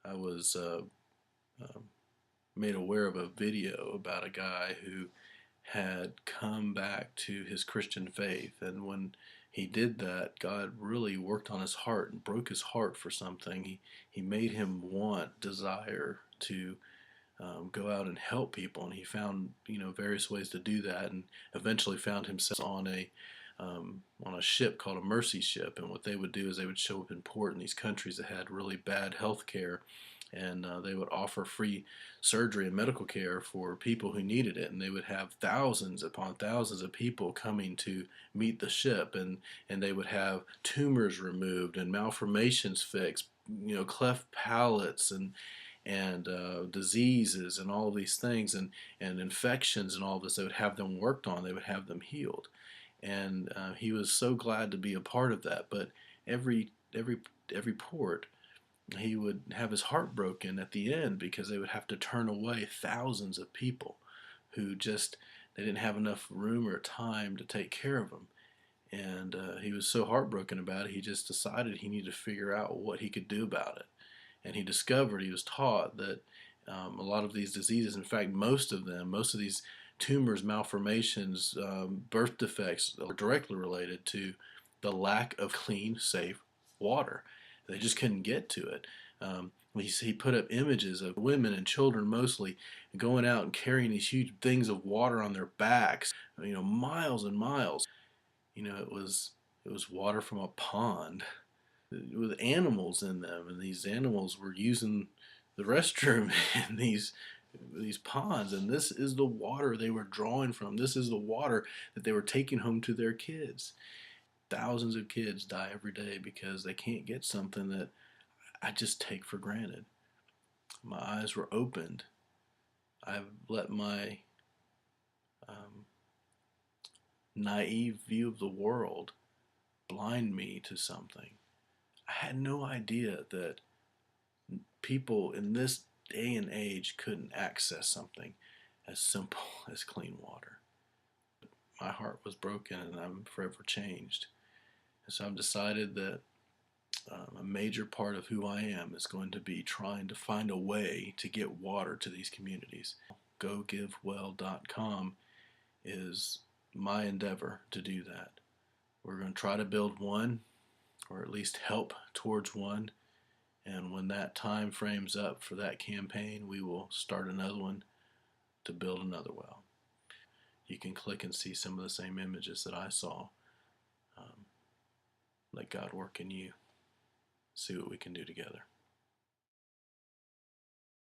I was um, made aware of a video about a guy who had come back to his Christian faith, and when he did that, God really worked on his heart and broke his heart for something. He made him desire to go out and help people, and he found various ways to do that, and eventually found himself on a ship called a mercy ship. And what they would do is they would show up in port in these countries that had really bad health care, and they would offer free surgery and medical care for people who needed it. And they would have thousands upon thousands of people coming to meet the ship, and they would have tumors removed and malformations fixed, cleft palates and diseases and all these things, and infections and all this. They would have them worked on. They would have them healed, and he was so glad to be a part of that. But every every every port, he would have his heart broken at the end because they would have to turn away thousands of people who just they didn't have enough room or time to take care of them. And he was so heartbroken about it, he just decided he needed to figure out what he could do about it. And he was taught that a lot of these diseases, in fact, most of these tumors, malformations, birth defects, are directly related to the lack of clean, safe water. They just couldn't get to it. He put up images of women and children mostly going out and carrying these huge things of water on their backs, miles and miles. It was water from a pond with animals in them, and these animals were using the restroom in these ponds, and this is the water they were drawing from. This is the water that they were taking home to their kids. Thousands of kids die every day because they can't get something that I just take for granted. My eyes were opened. I've let my um, naive view of the world blind me to something. I had no idea that people in this day and age couldn't access something as simple as clean water. My heart was broken, and I'm forever changed. And so I've decided that a major part of who I am is going to be trying to find a way to get water to these communities. GoGiveWell.com is my endeavor to do that. We're going to try to build one, or at least help towards one. And when that time frames up for that campaign, we will start another one to build another well. You can click and see some of the same images that I saw. Let God work in you. See what we can do together.